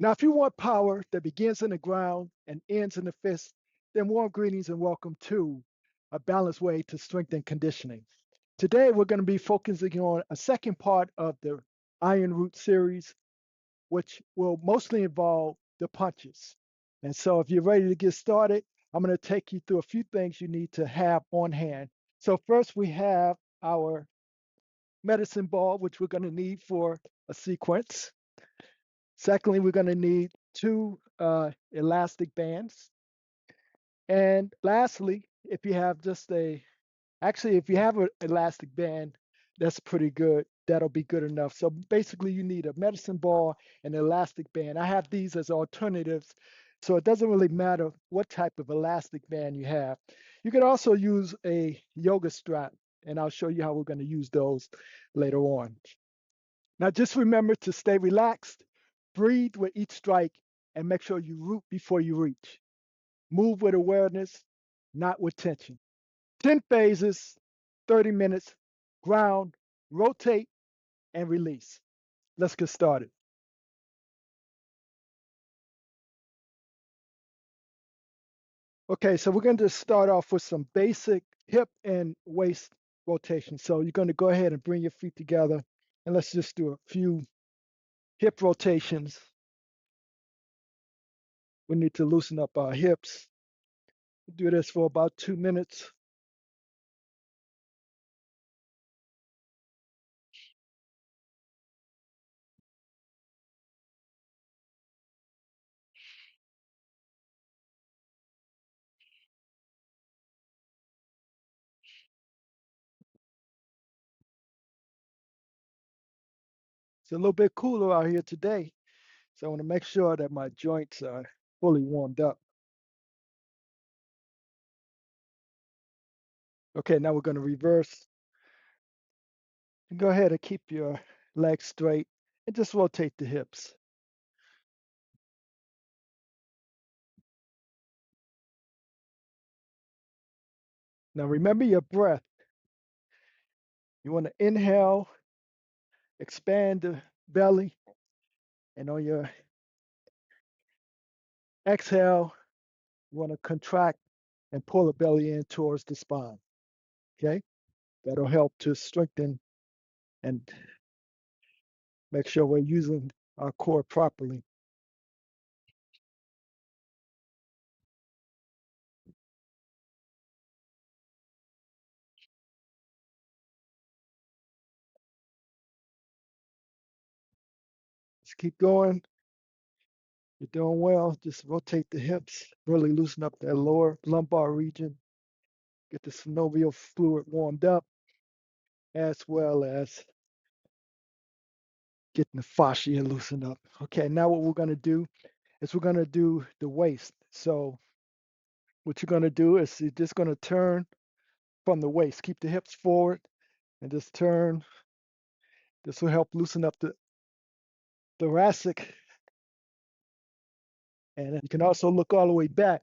Now, if you want power that begins in the ground and ends in the fist, then warm greetings and welcome to a balanced way to strengthen conditioning. Today, we're going to be focusing on a second part of the Iron Root series, which will mostly involve the punches. And so, if you're ready to get started, I'm going to take you through a few things you need to have on hand. So, first, we have our medicine ball, which we're going to need for a sequence. Secondly, we're going to need two elastic bands. And lastly, if you have if you have an elastic band, that's pretty good. That'll be good enough. So basically, you need a medicine ball and an elastic band. I have these as alternatives. So it doesn't really matter what type of elastic band you have. You can also use a yoga strap, and I'll show you how we're going to use those later on. Now, just remember to stay relaxed, breathe with each strike, and make sure you root before you reach. Move with awareness, not with tension. 10 phases, 30 minutes, ground, rotate, and release. Let's get started. Okay, so we're going to start off with some basic hip and waist rotation. So you're going to go ahead and bring your feet together, and let's just do a few hip rotations. We need to loosen up our hips. Do this for about 2 minutes. It's a little bit cooler out here today, so I want to make sure that my joints are fully warmed up. Okay, now we're going to reverse. And go ahead and keep your legs straight and just rotate the hips. Now remember your breath. You want to inhale, expand the belly, and on your exhale, you want to contract and pull the belly in towards the spine. Okay, that'll help to strengthen and make sure we're using our core properly. Let's keep going. You're doing well. Just rotate the hips, really loosen up that lower lumbar region, get the synovial fluid warmed up, as well as getting the fascia loosened up. Okay, now what we're going to do is we're going to do the waist. So what you're going to do is you're just going to turn from the waist. Keep the hips forward and just turn. This will help loosen up the thoracic. And you can also look all the way back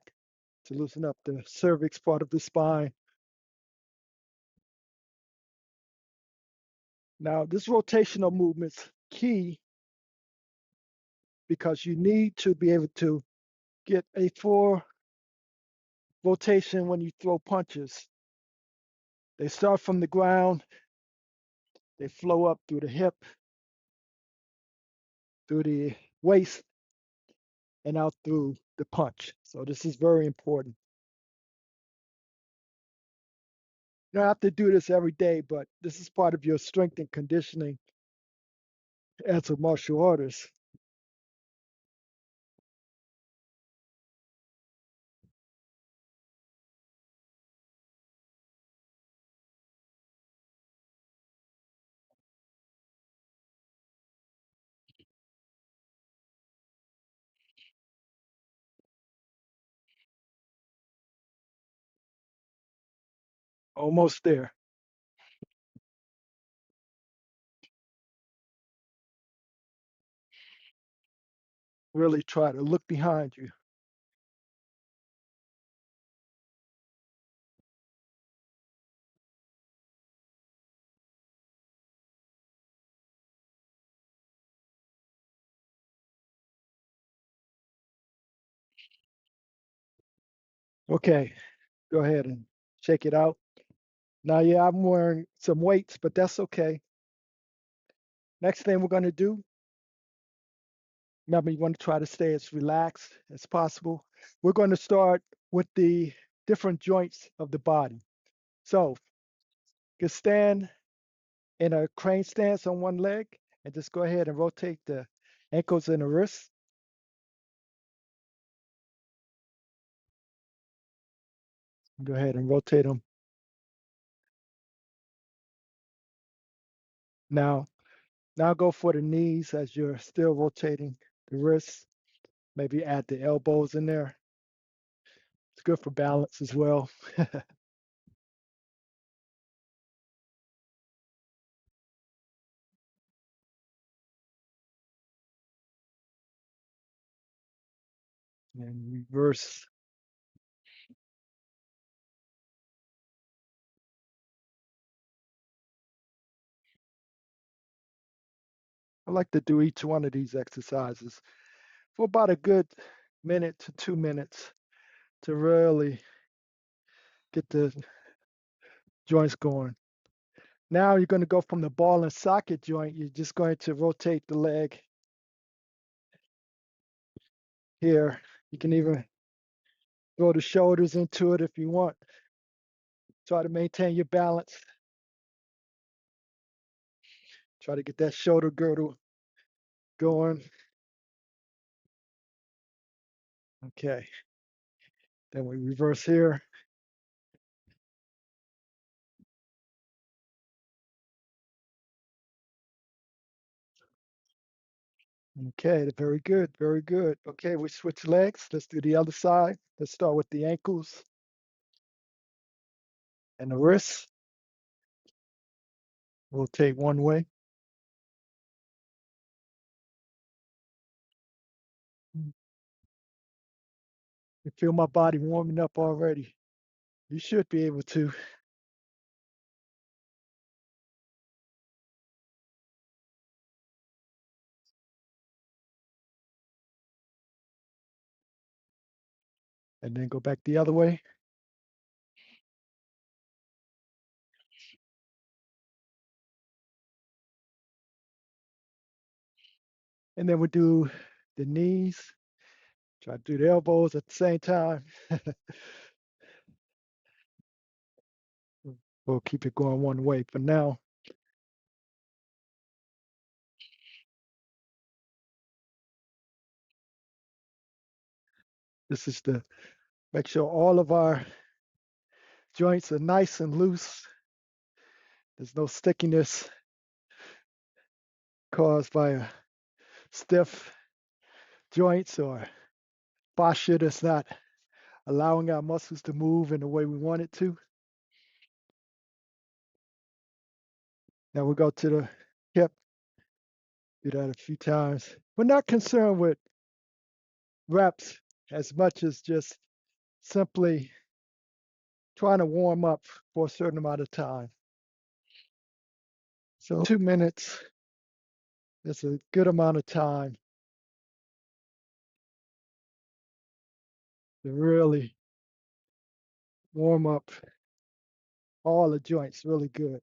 to loosen up the cervix part of the spine. Now, this rotational movement's key because you need to be able to get a full rotation when you throw punches. They start from the ground, they flow up through the hip, through the waist, and out through the punch. So this is very important. You don't have to do this every day, but this is part of your strength and conditioning as a martial artist. Almost there. Really try to look behind you. Okay, go ahead and shake it out. Now, yeah, I'm wearing some weights, but that's okay. Next thing we're going to do, remember, you want to try to stay as relaxed as possible. We're going to start with the different joints of the body. So you can stand in a crane stance on one leg and just go ahead and rotate the ankles and the wrists. Go ahead and rotate them. Now, now go for the knees as you're still rotating the wrists. Maybe add the elbows in there. It's good for balance as well. And reverse. I like to do each one of these exercises for about a good minute to 2 minutes to really get the joints going. Now you're going to go from the ball and socket joint. You're just going to rotate the leg here. You can even throw the shoulders into it if you want. Try to maintain your balance. Try to get that shoulder girdle going. Okay. Then we reverse here. Okay, very good, very good. Okay, we switch legs. Let's do the other side. Let's start with the ankles and the wrists. Rotate one way. You feel my body warming up already. You should be able to. And then go back the other way. And then we do the knees. Try to do the elbows at the same time. We'll keep it going one way for now. This is to make sure all of our joints are nice and loose. There's no stickiness caused by a stiff joints or fascia that's not allowing our muscles to move in the way we want it to. Now we'll go to the hip. Do that a few times. We're not concerned with reps as much as just simply trying to warm up for a certain amount of time. So 2 minutes is a good amount of time to really warm up all the joints really good.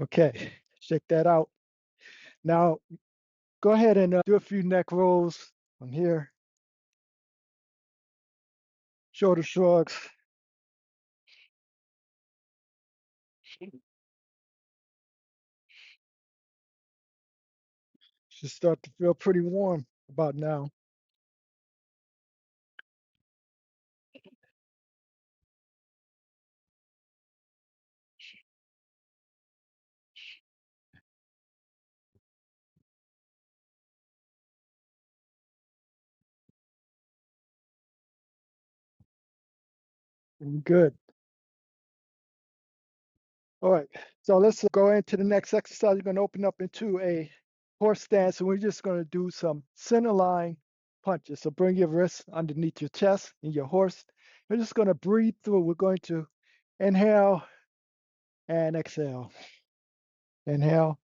Okay, shake that out. Now go ahead and do a few neck rolls from here. Shoulder shrugs. Should start to feel pretty warm about now. Good. All right, so let's go into the next exercise. We're going to open up into a horse stance, and we're just going to do some center line punches. So bring your wrists underneath your chest in your horse. We're just going to breathe through. We're going to inhale and exhale. Inhale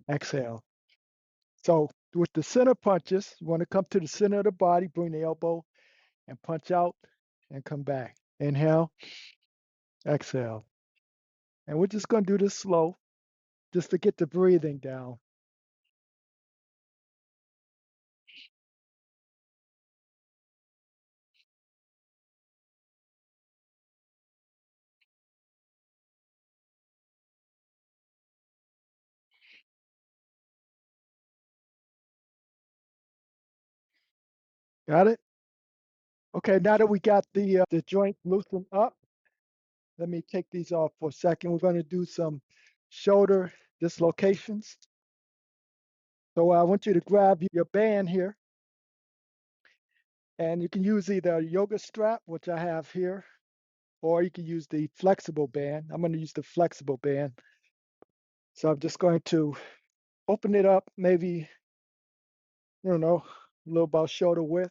exhale. So with the center punches, you want to come to the center of the body, bring the elbow and punch out and come back. Inhale, exhale. And we're just going to do this slow just to get the breathing down. Got it? Okay, now that we got the joint loosened up, let me take these off for a second. We're going to do some shoulder dislocations. So I want you to grab your band here, and you can use either a yoga strap, which I have here, or you can use the flexible band. I'm going to use the flexible band. So I'm just going to open it up, maybe, I don't know, a little about shoulder width,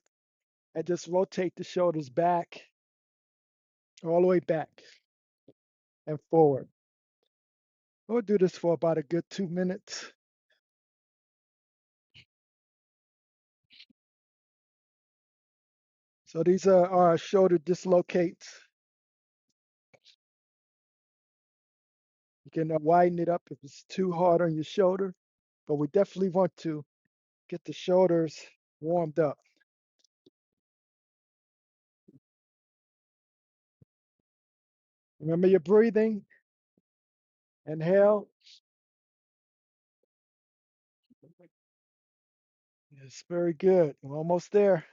and just rotate the shoulders back, all the way back and forward. We'll do this for about a good 2 minutes. So these are our shoulder dislocates. You can widen it up if it's too hard on your shoulder, but we definitely want to get the shoulders warmed up. Remember your breathing. Inhale. Yes, very good. We're almost there.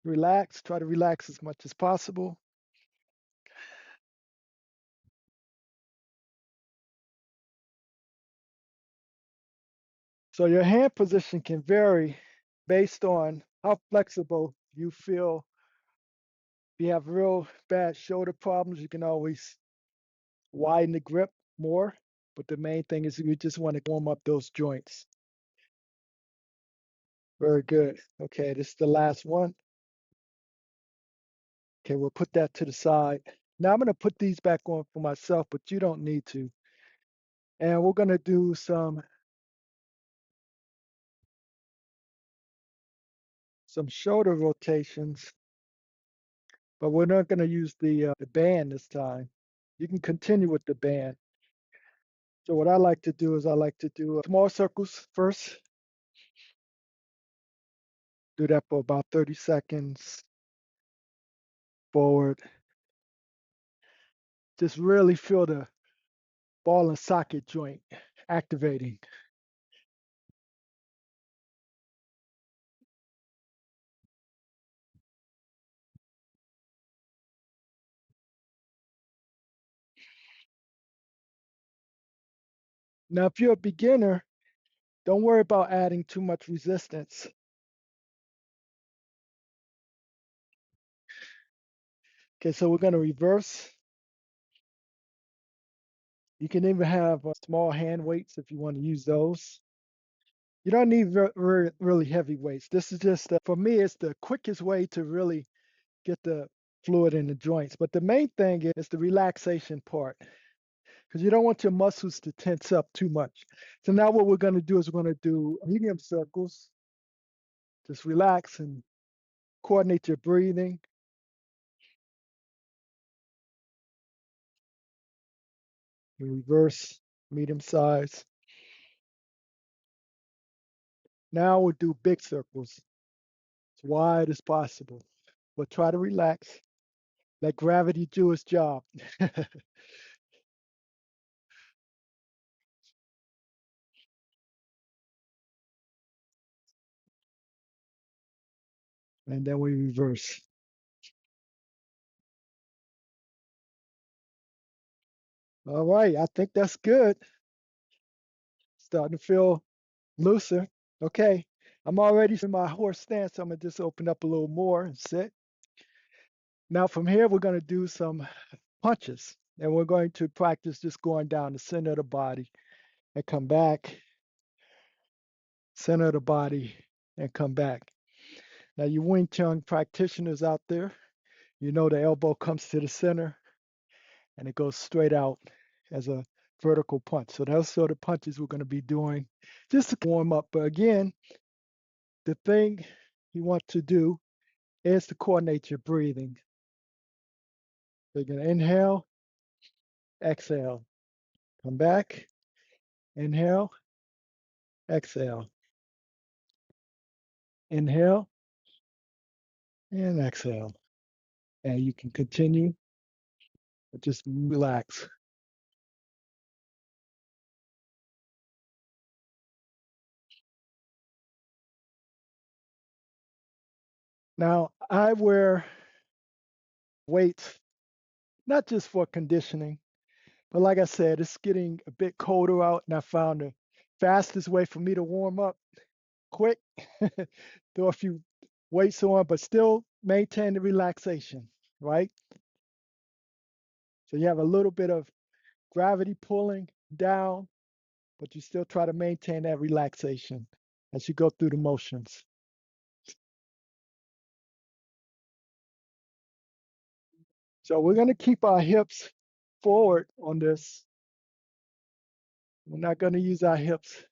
Relax. Try to relax as much as possible. So your hand position can vary based on how flexible you feel. If you have real bad shoulder problems, you can always widen the grip more. But the main thing is you just want to warm up those joints. Very good. Okay, this is the last one. Okay, we'll put that to the side. Now I'm going to put these back on for myself, but you don't need to. And we're going to do some shoulder rotations, but we're not going to use the band this time. You can continue with the band. So what I like to do is I like to do small circles first. Do that for about 30 seconds. Forward. Just really feel the ball and socket joint activating. Now, if you're a beginner, don't worry about adding too much resistance. Okay, so we're going to reverse. You can even have small hand weights if you want to use those. You don't need really heavy weights. This is just, for me, it's the quickest way to really get the fluid in the joints. But the main thing is the relaxation part, because you don't want your muscles to tense up too much. So now what we're going to do is we're going to do medium circles. Just relax and coordinate your breathing. Reverse, medium size. Now we'll do big circles, as wide as possible. But try to relax. Let gravity do its job. And then we reverse. All right, I think that's good. Starting to feel looser. Okay, I'm already in my horse stance. So I'm gonna just open up a little more and sit. Now from here, we're gonna do some punches. And we're going to practice just going down the center of the body and come back, center of the body and come back. Now you Wing Chun practitioners out there, you know the elbow comes to the center and it goes straight out as a vertical punch. So those sort of punches we're going to be doing just to warm up. But again, the thing you want to do is to coordinate your breathing. So you're going to inhale, exhale, come back, inhale, exhale, inhale, and exhale. And you can continue, just relax. Now, I wear weights, not just for conditioning, but like I said, it's getting a bit colder out, and I found the fastest way for me to warm up quick, throw a few weights on, but still maintain the relaxation, right? So you have a little bit of gravity pulling down, but you still try to maintain that relaxation as you go through the motions. So we're going to keep our hips forward on this. We're not going to use our hips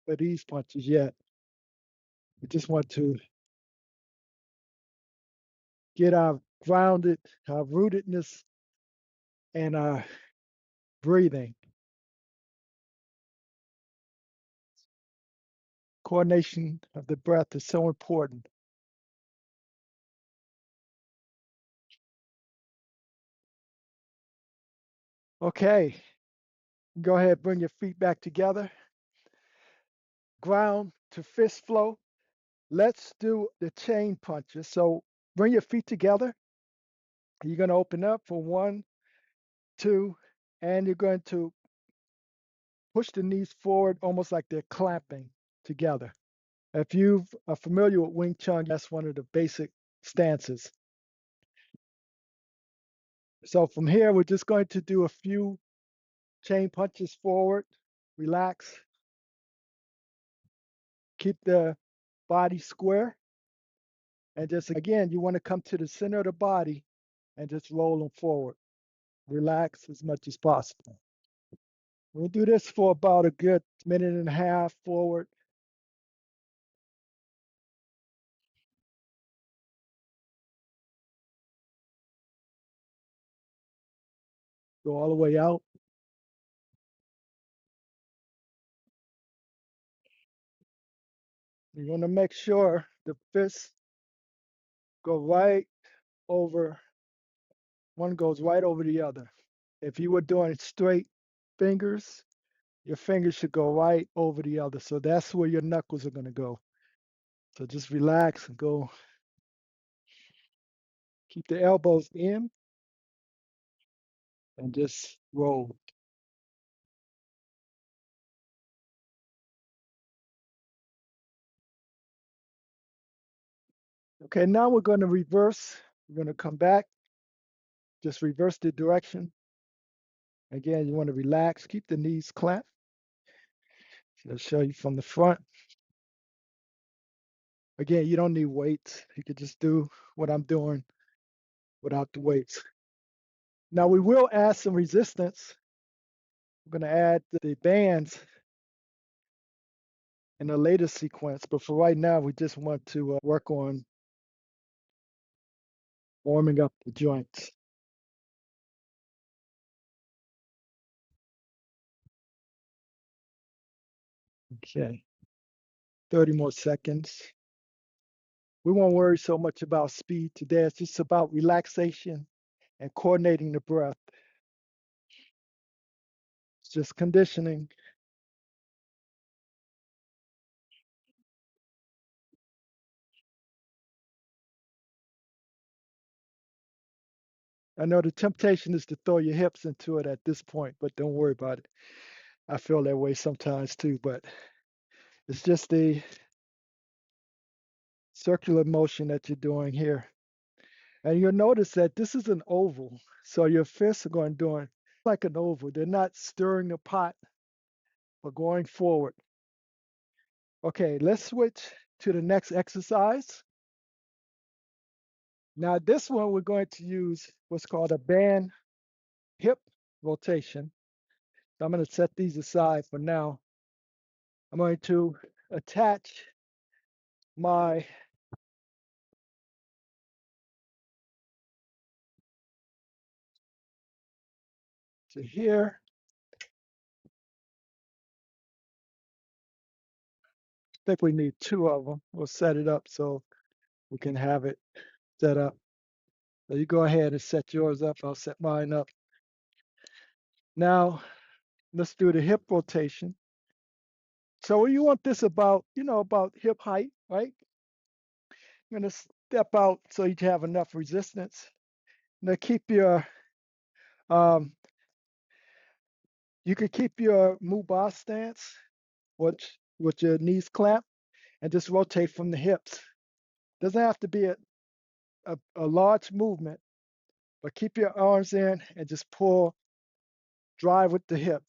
for these punches yet. We just want to get our grounded, our rootedness, and our breathing. Coordination of the breath is so important. Okay, go ahead, bring your feet back together. Ground to fist flow. Let's do the chain punches. So bring your feet together. You're going to open up for 1, 2, and you're going to push the knees forward almost like they're clamping together. If you are familiar with Wing Chun, that's one of the basic stances. So from here, we're just going to do a few chain punches forward. Relax. Keep the body square. And just again, you want to come to the center of the body and just roll them forward. Relax as much as possible. We'll do this for about a good minute and a half forward. Go all the way out. You want to make sure the fists go right over, one goes right over the other. If you were doing straight fingers, your fingers should go right over the other. So that's where your knuckles are going to go. So just relax and go. Keep the elbows in and just roll. Okay, now we're going to reverse. We're going to come back. Just reverse the direction. Again, you want to relax. Keep the knees clamped. So I'll show you from the front. Again, you don't need weights. You could just do what I'm doing without the weights. Now we will add some resistance. We're going to add the bands in the later sequence, but for right now, we just want to work on warming up the joints. Okay, 30 more seconds. We won't worry so much about speed today. It's just about relaxation and coordinating the breath. It's just conditioning. I know the temptation is to throw your hips into it at this point, but don't worry about it. I feel that way sometimes too, but it's just the circular motion that you're doing here. And you'll notice that this is an oval. So your fists are going doing like an oval. They're not stirring the pot, but going forward. Okay, let's switch to the next exercise. Now this one, we're going to use what's called a band hip rotation. So I'm going to set these aside for now. I'm going to attach my to here. I think we need two of them. We'll set it up so we can have it set up. So you go ahead and set yours up. I'll set mine up. Now, let's do the hip rotation. So you want this about, about hip height, right? You're going to step out so you have enough resistance. Now keep your, you can keep your mubah stance, with your knees clamped, and just rotate from the hips. Doesn't have to be a large movement, but keep your arms in and just pull, drive with the hip.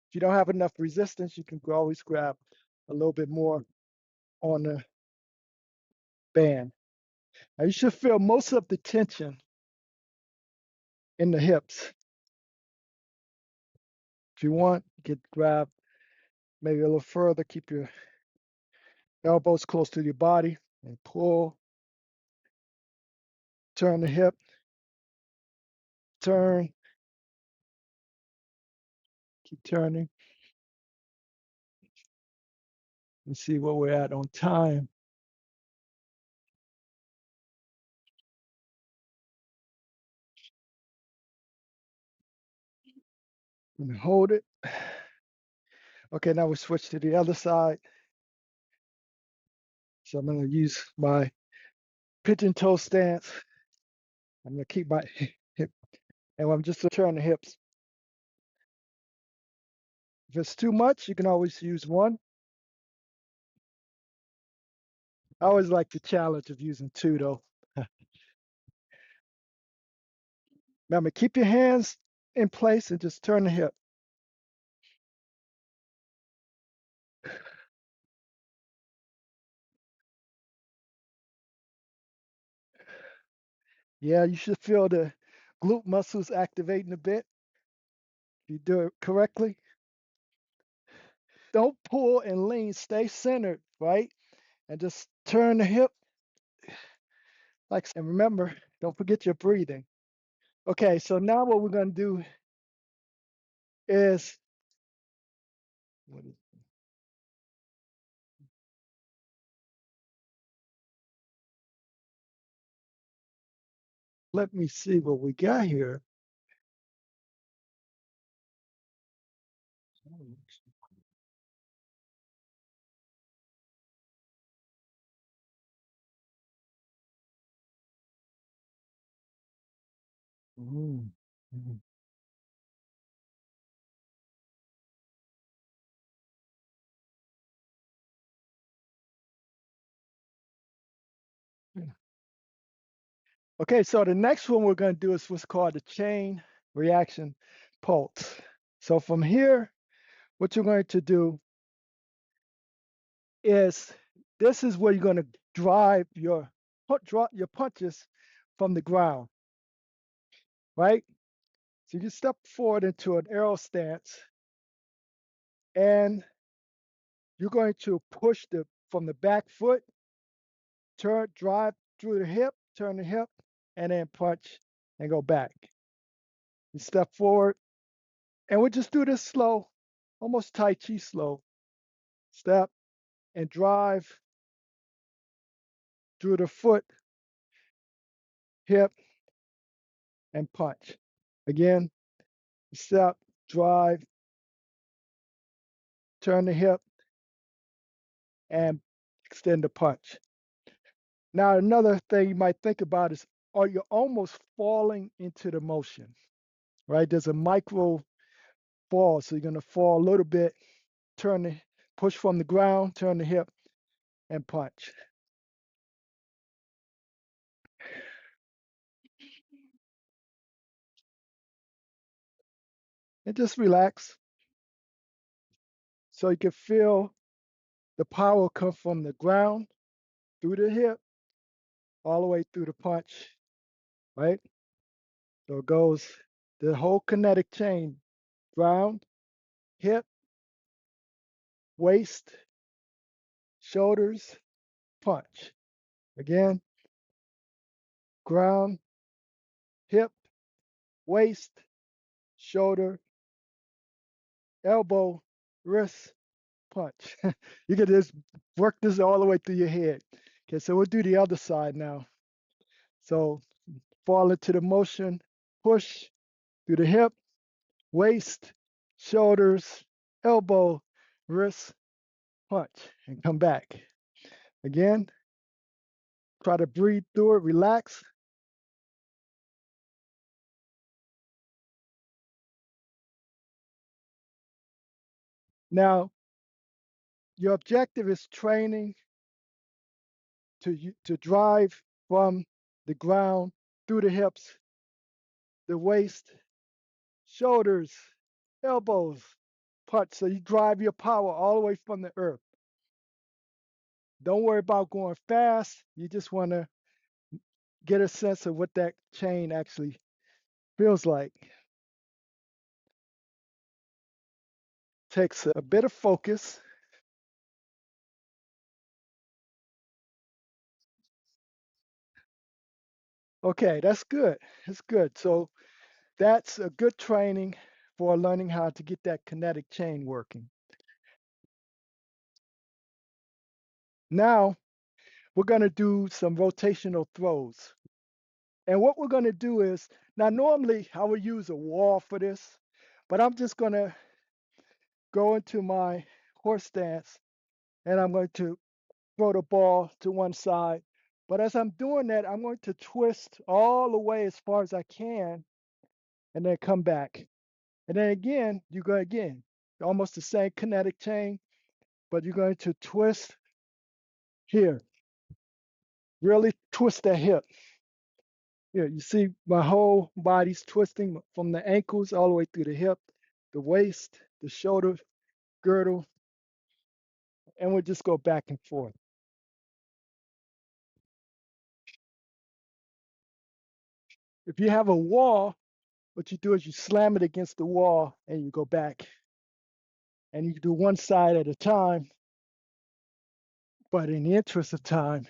If you don't have enough resistance, you can always grab a little bit more on the band. Now you should feel most of the tension in the hips. If you want, you can grab maybe a little further, keep your elbows close to your body and pull, turn the hip, turn, keep turning. Let's see where we're at on time. And hold it. Okay, now we switch to the other side. So I'm going to use my pigeon toe stance. I'm going to keep my hip, and I'm just going to turn the hips. If it's too much, you can always use one. I always like the challenge of using two, though. Remember, keep your hands in place and just turn the hip. Yeah, you should feel the glute muscles activating a bit. If you do it correctly. Don't pull and lean, stay centered, right? And just turn the hip and remember, don't forget your breathing. Okay, so now what we're going to do is, let me see what we got here. Mm, mm. Okay, so the next one we're going to do is what's called the chain reaction pulse. So from here, what you're going to do is, this is where you're going to drive your punches from the ground, right? So you step forward into an arrow stance, and you're going to push from the back foot, drive through the hip, turn the hip, and then punch and go back. You step forward, and we'll just do this slow, almost Tai Chi slow. Step and drive through the foot, hip, and punch. Again, step, drive, turn the hip, and extend the punch. Now, another thing you might think about is, are you almost falling into the motion, right? There's a micro fall, so you're going to fall a little bit, push from the ground, turn the hip, and punch. And just relax so you can feel the power come from the ground, through the hip, all the way through the punch, right? So it goes the whole kinetic chain: ground, hip, waist, shoulders, punch. Again, ground, hip, waist, shoulder, elbow, wrist, punch. You can just work this all the way through your head. Okay, so we'll do the other side now. So fall into the motion, push through the hip, waist, shoulders, elbow, wrist, punch, and come back. Again, try to breathe through it, relax. Now, your objective is training to drive from the ground through the hips, the waist, shoulders, elbows, punch. So you drive your power all the way from the earth. Don't worry about going fast. You just want to get a sense of what that chain actually feels like. Takes a bit of focus. Okay, that's good. That's good. So that's a good training for learning how to get that kinetic chain working. Now we're going to do some rotational throws. And what we're going to do is, now normally I would use a wall for this, but I'm just going to go into my horse stance and I'm going to throw the ball to one side. But as I'm doing that, I'm going to twist all the way as far as I can and then come back. And then again, you go again, almost the same kinetic chain, but you're going to twist here, really twist that hip. Here, you see my whole body's twisting from the ankles all the way through the hip, the waist, the shoulder, girdle, and we'll just go back and forth. If you have a wall, what you do is you slam it against the wall and you go back. And you do one side at a time. But in the interest of time,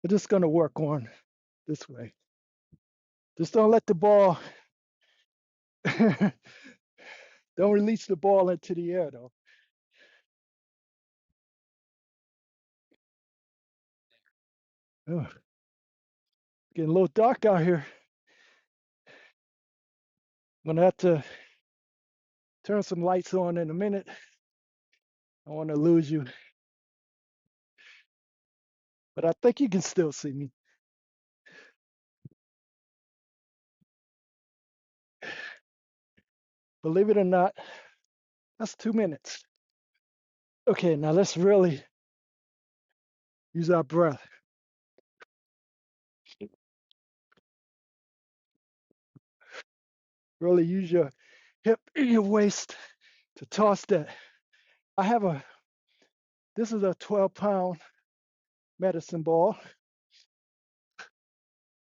we're just going to work on this way. Just don't let the ball, don't release the ball into the air though. Ugh, getting a little dark out here. I'm gonna have to turn some lights on in a minute. I want to lose you, but I think you can still see me. Believe it or not, that's 2 minutes. Okay, now let's really use our breath. Really use your hip and your waist to toss that. I have this is a 12-pound medicine ball.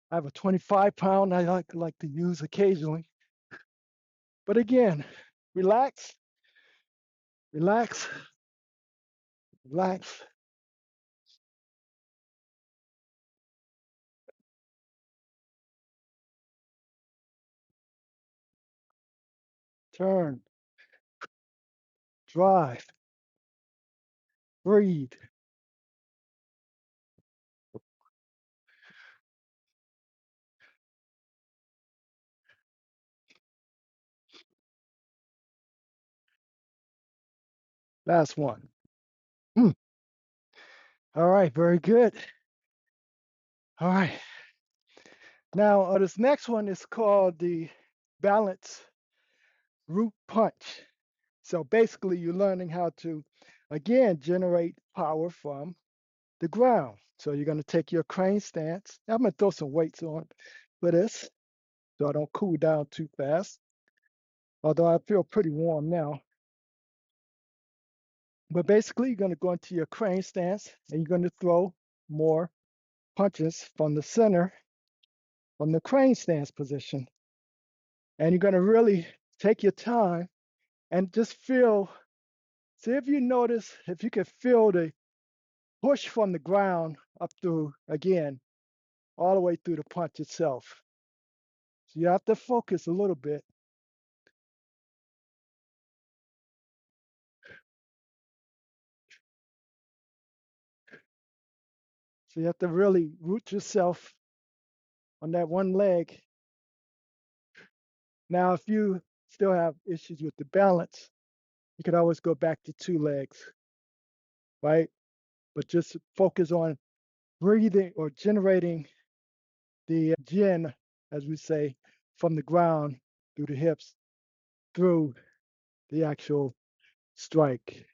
I have a 25-pound I like to use occasionally. But again, relax, relax, relax. Turn, drive, breathe. Last one. All right, very good. All right. Now, this next one is called the balance root punch. So basically, you're learning how to, again, generate power from the ground. So you're going to take your crane stance. I'm going to throw some weights on for this so I don't cool down too fast, although I feel pretty warm now. But basically, you're going to go into your crane stance and you're going to throw more punches from the center, from the crane stance position. And you're going to really take your time and just feel. See if you notice, if you can feel the push from the ground up through, again, all the way through the punch itself. So you have to focus a little bit. So you have to really root yourself on that one leg. Now, if you still have issues with the balance, you could always go back to two legs, right? But just focus on breathing or generating the Jin, as we say, from the ground through the hips, through the actual strike.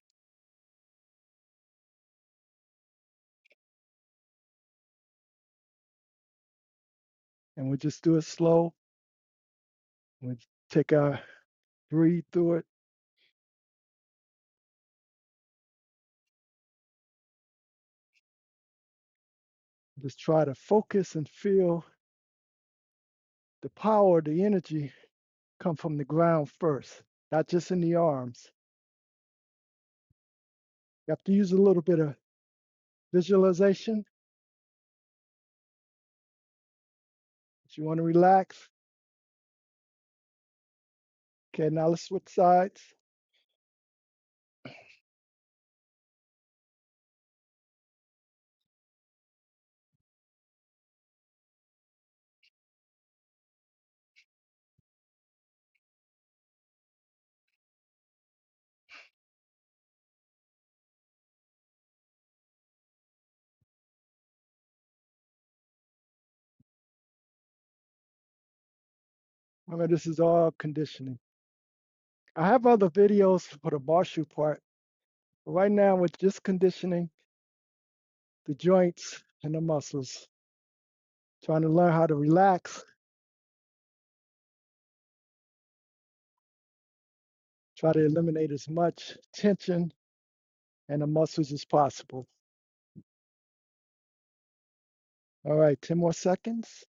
And we just do it slow. We take a breathe through it. Just try to focus and feel the power, the energy come from the ground first, not just in the arms. You have to use a little bit of visualization. If you want to relax. Okay, now let's switch sides. I mean, this is all conditioning. I have other videos for the martial part, but right now we're just conditioning the joints and the muscles, trying to learn how to relax, try to eliminate as much tension and the muscles as possible. All right, 10 more seconds.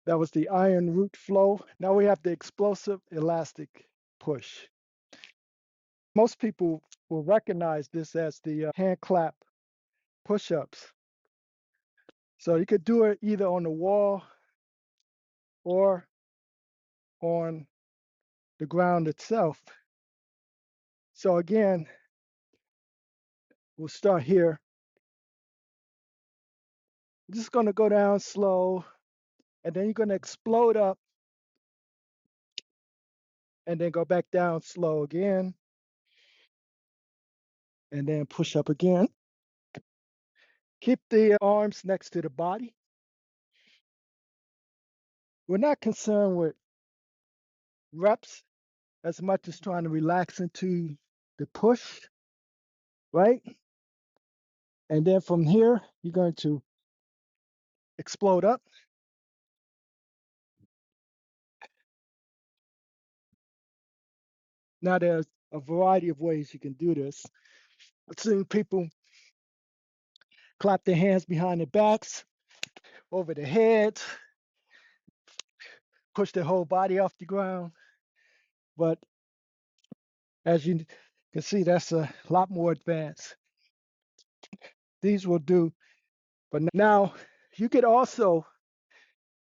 That was the iron root flow. Now we have the explosive elastic push. Most people will recognize this as the hand clap push-ups. So you could do it either on the wall or on the ground itself. So again, we'll start here. I'm just going to go down slow, and then you're going to explode up and then go back down slow again, and then push up again. Keep the arms next to the body. We're not concerned with reps as much as trying to relax into the push, right? And then from here, you're going to explode up. Now, there's a variety of ways you can do this. I've seen people clap their hands behind their backs, over their heads, push their whole body off the ground. But as you can see, that's a lot more advanced. These will do. But now you could also,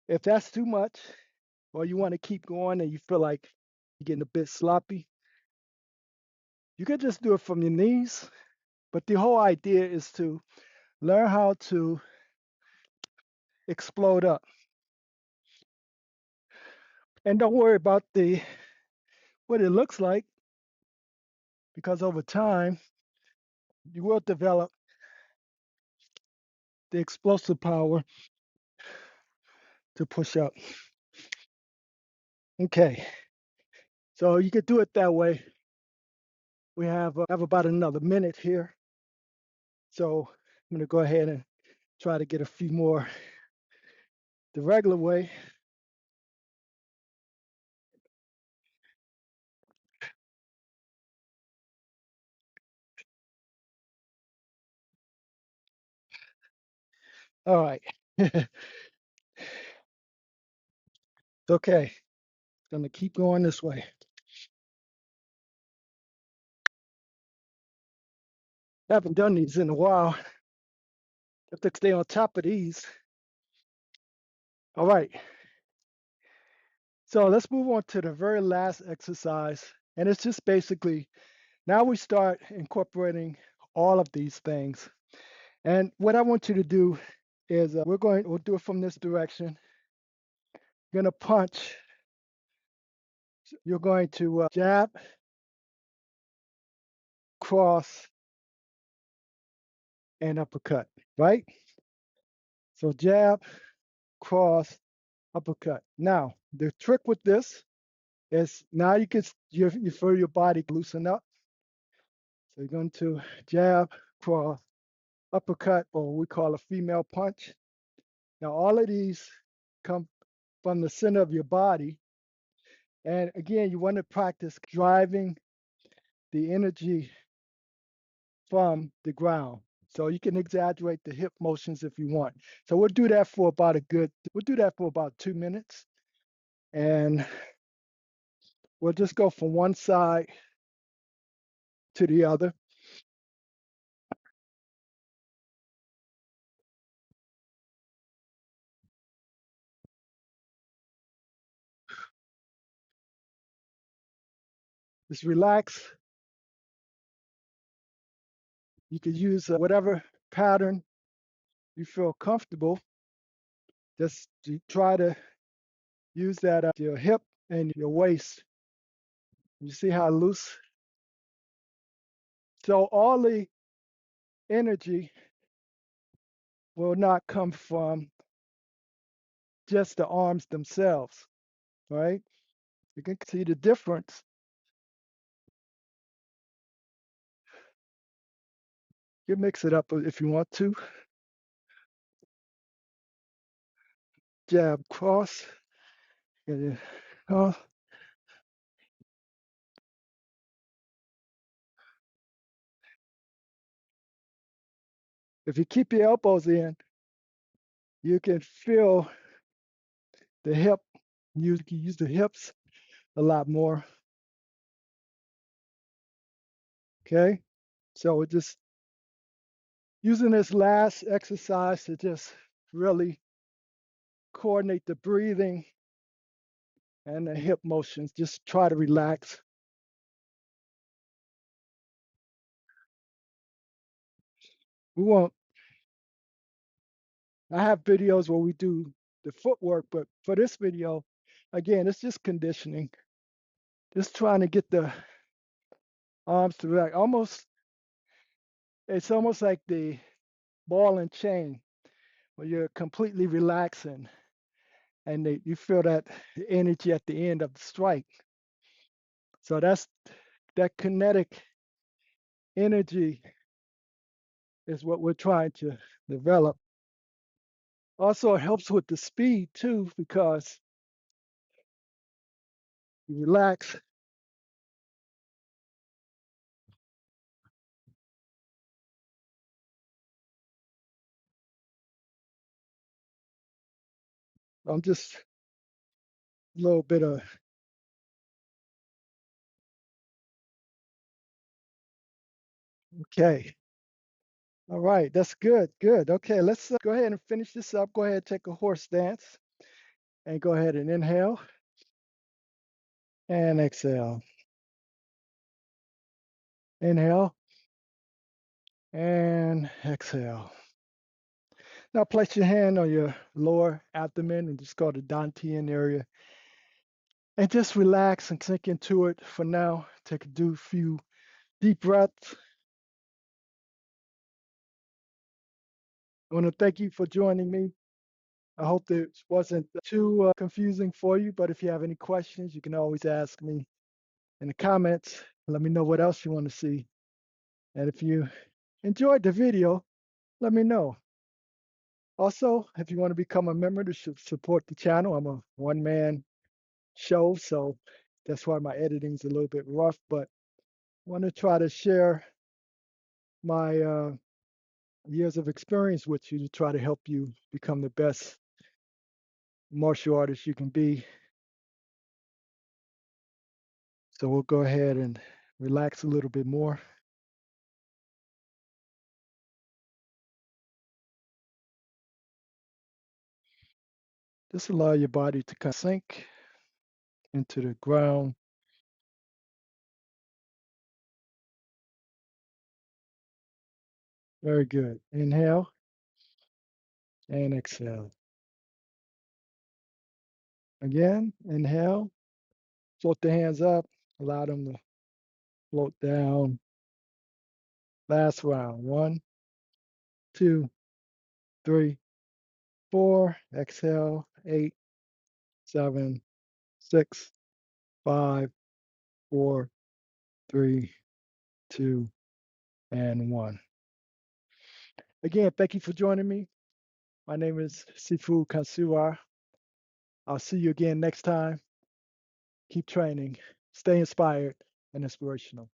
if that's too much, or you want to keep going and you feel like you're getting a bit sloppy, you could just do it from your knees. But the whole idea is to learn how to explode up. And don't worry about the what it looks like, because over time you will develop the explosive power to push up. Okay, so you could do it that way. We have about another minute here, so I'm going to go ahead and try to get a few more the regular way. All right. It's okay. Gonna keep going this way. Haven't done these in a while. Have to stay on top of these. All right. So let's move on to the very last exercise. And it's just basically now we start incorporating all of these things. And what I want you to do is we'll do it from this direction. You're going to punch. You're going to jab, cross, and uppercut, right? So jab, cross, uppercut. Now, the trick with this is now you feel your body loosen up. So you're going to jab, cross, uppercut, or what we call a female punch. Now, all of these come from the center of your body. And again, you want to practice driving the energy from the ground. So you can exaggerate the hip motions if you want. So we'll do that for about 2 minutes. And we'll just go from one side to the other. Just relax. You can use whatever pattern you feel comfortable. Just to try to use that your hip and your waist. You see how loose? So all the energy will not come from just the arms themselves, right? You can see the difference. You mix it up if you want to. Jab, cross, and then cross. If you keep your elbows in, you can feel the hip. You can use the hips a lot more. Okay, so we're just using this last exercise to just really coordinate the breathing and the hip motions. Just try to relax. We won't. I have videos where we do the footwork, but for this video, again, it's just conditioning. Just trying to get the arms to relax. It's almost like the ball and chain where you're completely relaxing and you feel that energy at the end of the strike. So that kinetic energy is what we're trying to develop. Also, it helps with the speed too, because you relax. I'm just a little bit of, okay. All right, that's good, good. Okay, let's go ahead and finish this up. Go ahead, take a horse stance and go ahead and inhale and exhale. Inhale and exhale. Now place your hand on your lower abdomen and just go to the Dantian area and just relax and sink into it for now. Do a few deep breaths. I want to thank you for joining me. I hope this wasn't too confusing for you, but if you have any questions, you can always ask me in the comments. Let me know what else you want to see. And if you enjoyed the video, let me know. Also, if you want to become a member to support the channel, I'm a one-man show, so that's why my editing's a little bit rough, but I want to try to share my years of experience with you to try to help you become the best martial artist you can be. So we'll go ahead and relax a little bit more. Just allow your body to kind of sink into the ground. Very good. Inhale and exhale. Again, inhale, float the hands up, allow them to float down. Last round. 1, 2, 3, 4. Exhale. 8, 7, 6, 5, 4, 3, 2, and 1. Again, thank you for joining me. My name is Sifu Khonsura. I'll see you again next time. Keep training. Stay inspired and inspirational.